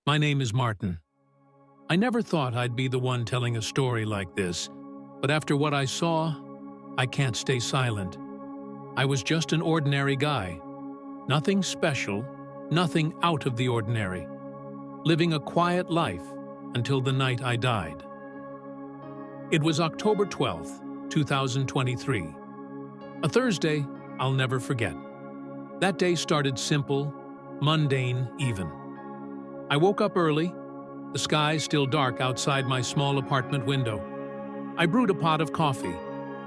My name is Martin. I never thought I'd be the one telling a story like this, but after what I saw, I can't stay silent. I was just an ordinary guy. Nothing special, nothing out of the ordinary. Living a quiet life until the night I died. It was October 12th, 2023. A Thursday I'll never forget. That day started simple, mundane even. I woke up early, the sky still dark outside my small apartment window. I brewed a pot of coffee,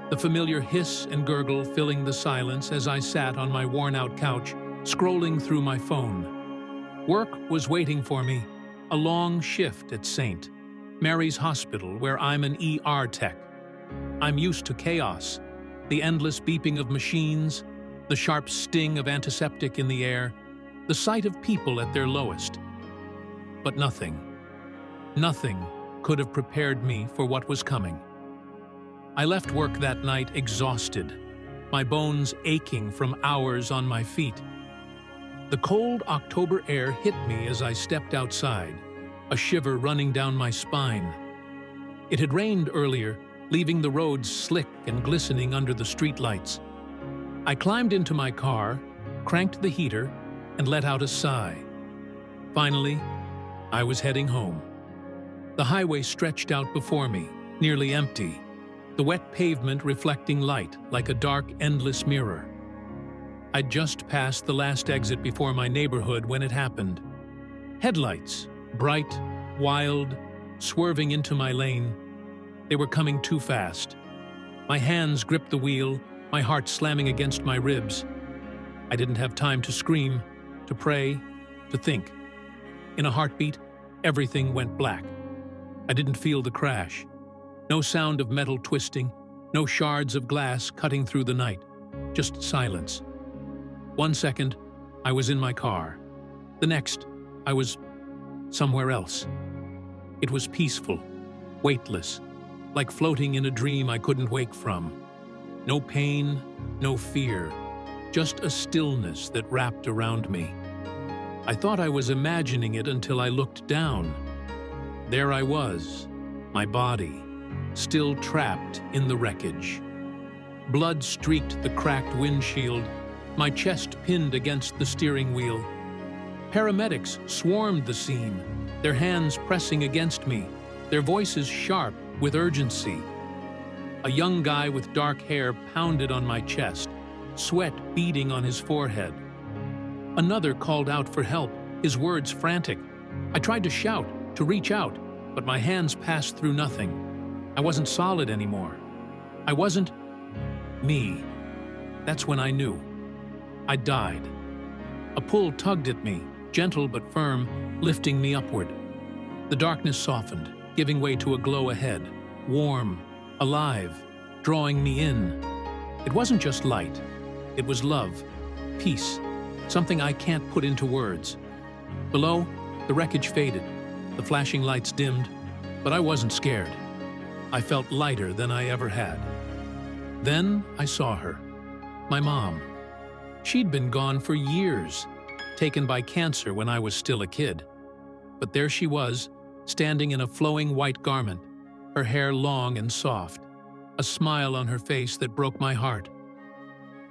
the familiar hiss and gurgle filling the silence as I sat on my worn-out couch, scrolling through my phone. Work was waiting for me, a long shift at St. Mary's Hospital, where I'm an ER tech. I'm used to chaos, the endless beeping of machines, the sharp sting of antiseptic in the air, the sight of people at their lowest. But nothing could have prepared me for what was coming. I left work that night exhausted, my bones aching from hours on my feet. The cold October air hit me as I stepped outside, a shiver running down my spine. It had rained earlier, leaving the roads slick and glistening under the streetlights. I climbed into my car, cranked the heater, and let out a sigh. Finally, I was heading home. The highway stretched out before me, nearly empty, the wet pavement reflecting light like a dark, endless mirror. I'd just passed the last exit before my neighborhood when it happened. Headlights, bright, wild, swerving into my lane. They were coming too fast. My hands gripped the wheel, my heart slamming against my ribs. I didn't have time to scream, to pray, to think. In a heartbeat, everything went black. I didn't feel the crash. No sound of metal twisting, no shards of glass cutting through the night. Just silence. 1 second, I was in my car. The next, I was somewhere else. It was peaceful, weightless, like floating in a dream I couldn't wake from. No pain, no fear, just a stillness that wrapped around me. I thought I was imagining it until I looked down. There I was, my body, still trapped in the wreckage. Blood streaked the cracked windshield, my chest pinned against the steering wheel. Paramedics swarmed the scene, their hands pressing against me, their voices sharp with urgency. A young guy with dark hair pounded on my chest, sweat beading on his forehead. Another called out for help, his words frantic. I tried to shout, to reach out, but my hands passed through nothing. I wasn't solid anymore. I wasn't me. That's when I knew. I died. A pull tugged at me, gentle but firm, lifting me upward. The darkness softened, giving way to a glow ahead, warm, alive, drawing me in. It wasn't just light. It was love, peace, something I can't put into words. Below, the wreckage faded, the flashing lights dimmed, but I wasn't scared. I felt lighter than I ever had. Then I saw her, my mom. She'd been gone for years, taken by cancer when I was still a kid. But there she was, standing in a flowing white garment, her hair long and soft, a smile on her face that broke my heart.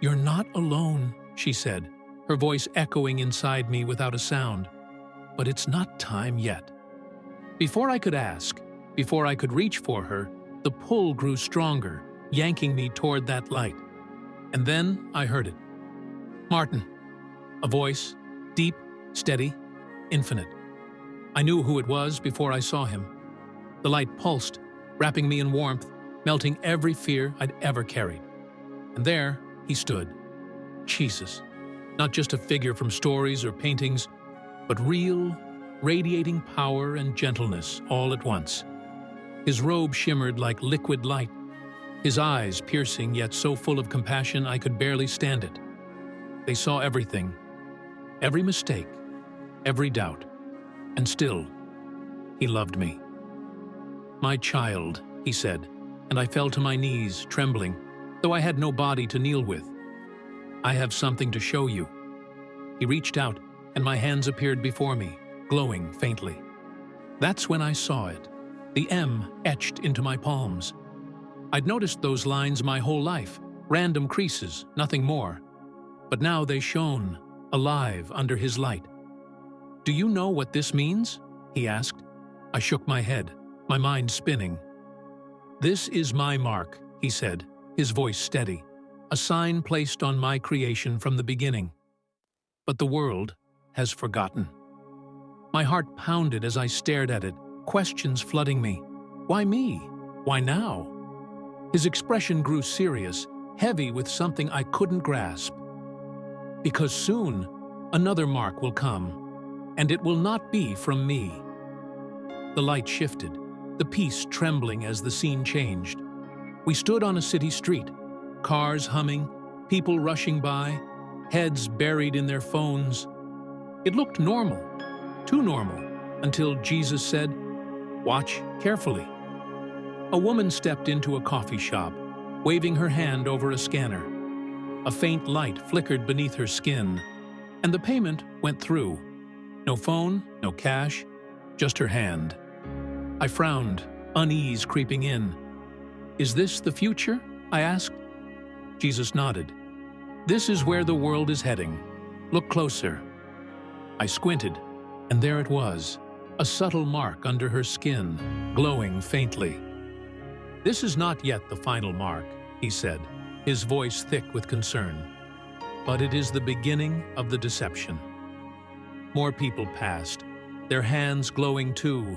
"You're not alone," she said, her voice echoing inside me without a sound. "But it's not time yet." Before I could ask, before I could reach for her, the pull grew stronger, yanking me toward that light. And then I heard it. "Martin." A voice, deep, steady, infinite. I knew who it was before I saw him. The light pulsed, wrapping me in warmth, melting every fear I'd ever carried. And there he stood. Jesus. Not just a figure from stories or paintings, but real, radiating power and gentleness all at once. His robe shimmered like liquid light, his eyes piercing yet so full of compassion I could barely stand it. They saw everything, every mistake, every doubt, and still, he loved me. "My child," he said, and I fell to my knees, trembling, though I had no body to kneel with. "I have something to show you." He reached out, and my hands appeared before me, glowing faintly. That's when I saw it, the M etched into my palms. I'd noticed those lines my whole life, random creases, nothing more. But now they shone, alive under his light. "Do you know what this means?" he asked. I shook my head, my mind spinning. "This is my mark," he said, his voice steady, "a sign placed on my creation from the beginning. But the world has forgotten." My heart pounded as I stared at it, questions flooding me. Why me? Why now? His expression grew serious, heavy with something I couldn't grasp. "Because soon, another mark will come, and it will not be from me." The light shifted, the peace trembling as the scene changed. We stood on a city street, cars humming, people rushing by, heads buried in their phones. It looked normal, too normal, until Jesus said, "Watch carefully." A woman stepped into a coffee shop, waving her hand over a scanner. A faint light flickered beneath her skin, and the payment went through. No phone, no cash, just her hand. I frowned, unease creeping in. "Is this the future?" I asked. Jesus nodded. "This is where the world is heading. Look closer." I squinted, and there it was, a subtle mark under her skin, glowing faintly. "This is not yet the final mark," he said, his voice thick with concern. "But it is the beginning of the deception." More people passed, their hands glowing too,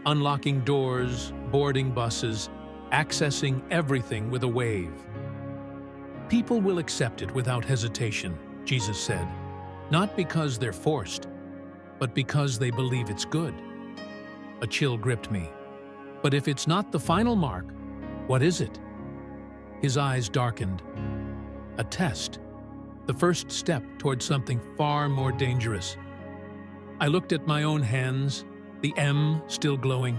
unlocking doors, boarding buses, accessing everything with a wave. "People will accept it without hesitation," Jesus said, "not because they're forced, but because they believe it's good." A chill gripped me. "But if it's not the final mark, what is it?" His eyes darkened. "A test, the first step towards something far more dangerous." I looked at my own hands, the M still glowing.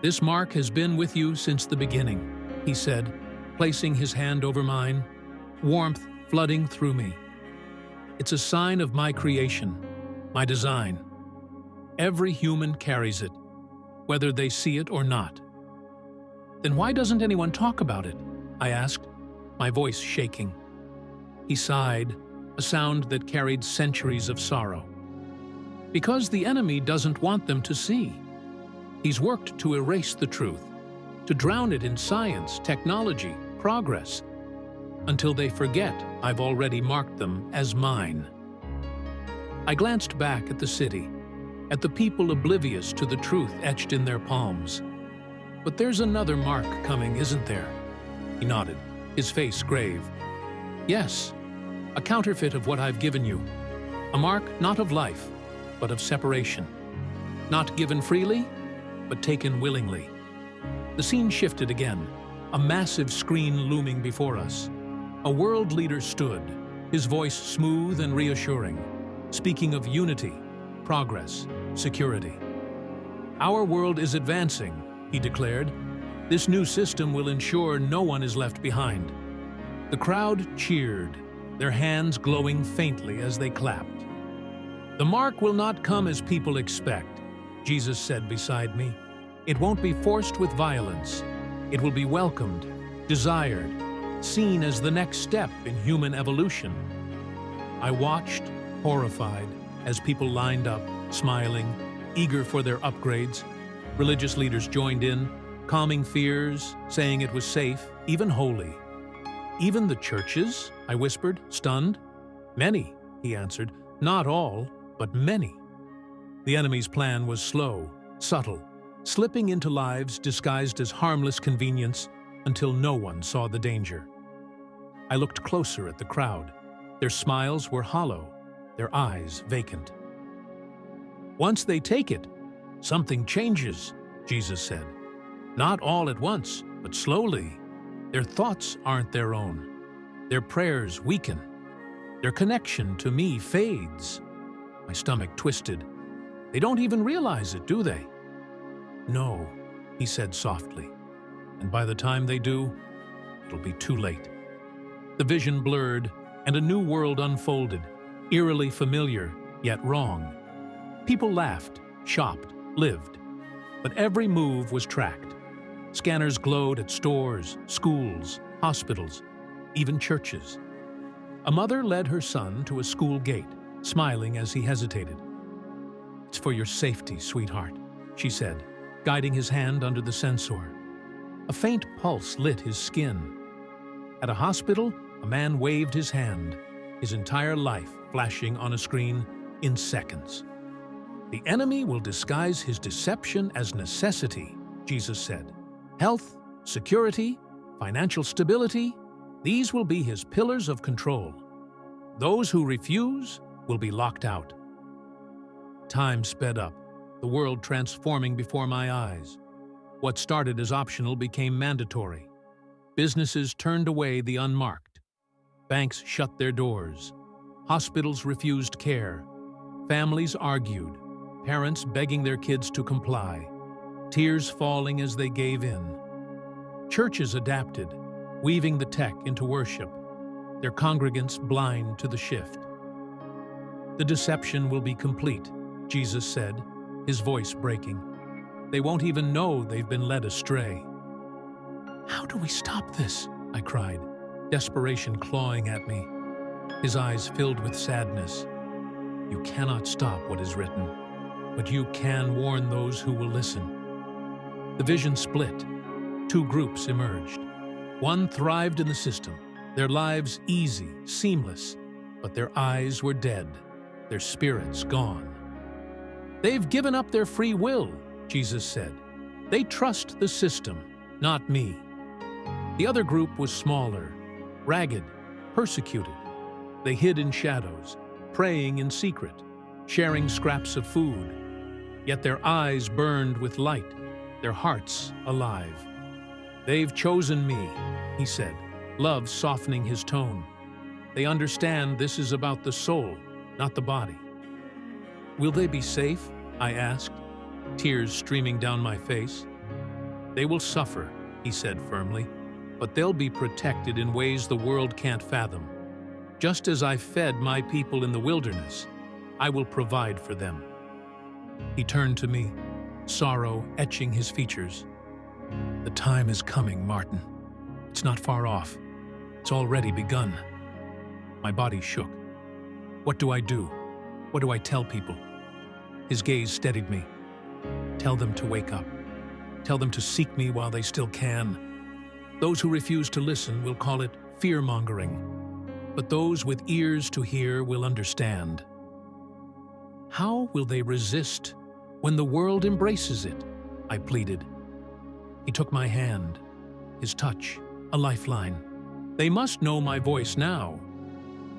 "This mark has been with you since the beginning," he said, placing his hand over mine, warmth flooding through me. "It's a sign of my creation, my design. Every human carries it, whether they see it or not." "Then why doesn't anyone talk about it?" I asked, my voice shaking. He sighed, a sound that carried centuries of sorrow. "Because the enemy doesn't want them to see. He's worked to erase the truth, to drown it in science, technology, progress, until they forget I've already marked them as mine." I glanced back at the city, at the people oblivious to the truth etched in their palms. "But there's another mark coming, isn't there?" He nodded, his face grave. "Yes, a counterfeit of what I've given you. A mark not of life, but of separation. Not given freely, but taken willingly." The scene shifted again, a massive screen looming before us. A world leader stood, his voice smooth and reassuring, speaking of unity, progress, security. "Our world is advancing," he declared. "This new system will ensure no one is left behind." The crowd cheered, their hands glowing faintly as they clapped. "The mark will not come as people expect," Jesus said beside me. "It won't be forced with violence. It will be welcomed, desired, seen as the next step in human evolution." I watched, horrified, as people lined up, smiling, eager for their upgrades. Religious leaders joined in, calming fears, saying it was safe, even holy. "Even the churches?" I whispered, stunned. "Many," he answered. "Not all, but many." The enemy's plan was slow, subtle, slipping into lives disguised as harmless convenience until no one saw the danger. I looked closer at the crowd. Their smiles were hollow, their eyes vacant. "Once they take it, something changes," Jesus said. "Not all at once, but slowly. Their thoughts aren't their own. Their prayers weaken. Their connection to me fades." My stomach twisted. "They don't even realize it, do they?" "No," he said softly. "And by the time they do, it'll be too late." The vision blurred, and a new world unfolded, eerily familiar, yet wrong. People laughed, shopped, lived. But every move was tracked. Scanners glowed at stores, schools, hospitals, even churches. A mother led her son to a school gate, smiling as he hesitated. "It's for your safety, sweetheart," she said, guiding his hand under the sensor. A faint pulse lit his skin. At a hospital, a man waved his hand, his entire life flashing on a screen in seconds. "The enemy will disguise his deception as necessity," Jesus said. "Health, security, financial stability, these will be his pillars of control. Those who refuse will be locked out." Time sped up, the world transforming before my eyes. What started as optional became mandatory. Businesses turned away the unmarked. Banks shut their doors. Hospitals refused care. Families argued, parents begging their kids to comply, tears falling as they gave in. Churches adapted, weaving the tech into worship, their congregants blind to the shift. "The deception will be complete," Jesus said, his voice breaking. "They won't even know they've been led astray." "How do we stop this?" I cried, desperation clawing at me. His eyes filled with sadness. "You cannot stop what is written, but you can warn those who will listen." The vision split. Two groups emerged. One thrived in the system, their lives easy, seamless, but their eyes were dead, their spirits gone. "They've given up their free will," Jesus said. "They trust the system, not me." The other group was smaller, ragged, persecuted. They hid in shadows, praying in secret, sharing scraps of food. Yet their eyes burned with light, their hearts alive. "They've chosen me," he said, love softening his tone. "They understand this is about the soul, not the body." "Will they be safe?" I asked, tears streaming down my face. "They will suffer," he said firmly, "but they'll be protected in ways the world can't fathom. Just as I fed my people in the wilderness, I will provide for them." He turned to me, sorrow etching his features. "The time is coming, Martin. It's not far off. It's already begun." My body shook. What do I do? What do I tell people? His gaze steadied me. "Tell them to wake up. Tell them to seek me while they still can. Those who refuse to listen will call it fear-mongering, but those with ears to hear will understand." "How will they resist when the world embraces it?" I pleaded. He took my hand, his touch, a lifeline. "They must know my voice now.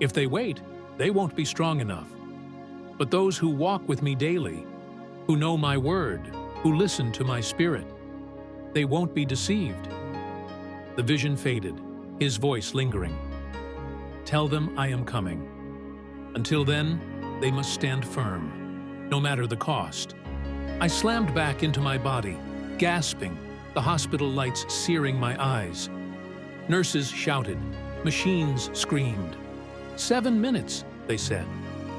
If they wait, they won't be strong enough. But those who walk with me daily, who know my word, who listen to my spirit, they won't be deceived." The vision faded, his voice lingering. "Tell them I am coming. Until then, they must stand firm, no matter the cost." I slammed back into my body, gasping, the hospital lights searing my eyes. Nurses shouted, machines screamed. 7 minutes, they said.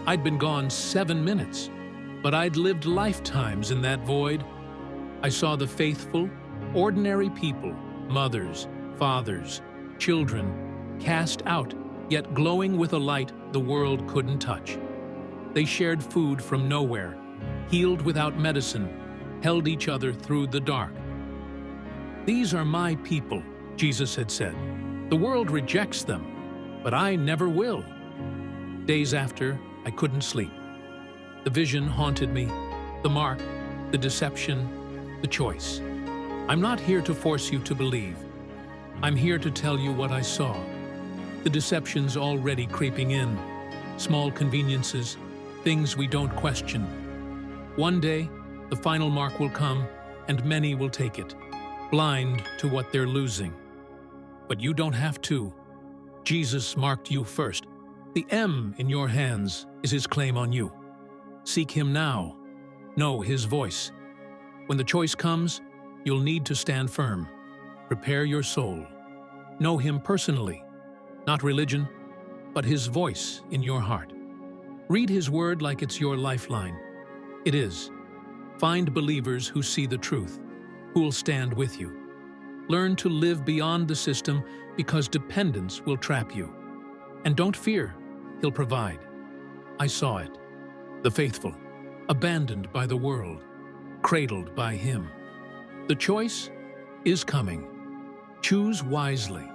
I'd been gone 7 minutes, but I'd lived lifetimes in that void. I saw the faithful, ordinary people, mothers, fathers, children, cast out, yet glowing with a light the world couldn't touch. They shared food from nowhere, healed without medicine, held each other through the dark. "These are my people," Jesus had said. "The world rejects them, but I never will." Days after, I couldn't sleep. The vision haunted me, the mark, the deception, the choice. I'm not here to force you to believe. I'm here to tell you what I saw. The deception's already creeping in. Small conveniences, things we don't question. One day, the final mark will come, and many will take it, blind to what they're losing. But you don't have to. Jesus marked you first. The M in your hands is his claim on you. Seek him now. Know his voice. When the choice comes, you'll need to stand firm. Prepare your soul. Know him personally, not religion, but his voice in your heart. Read his word like it's your lifeline. It is. Find believers who see the truth, who will stand with you. Learn to live beyond the system because dependence will trap you. And don't fear, He'll provide. I saw it. The faithful, abandoned by the world, cradled by Him. The choice is coming. Choose wisely.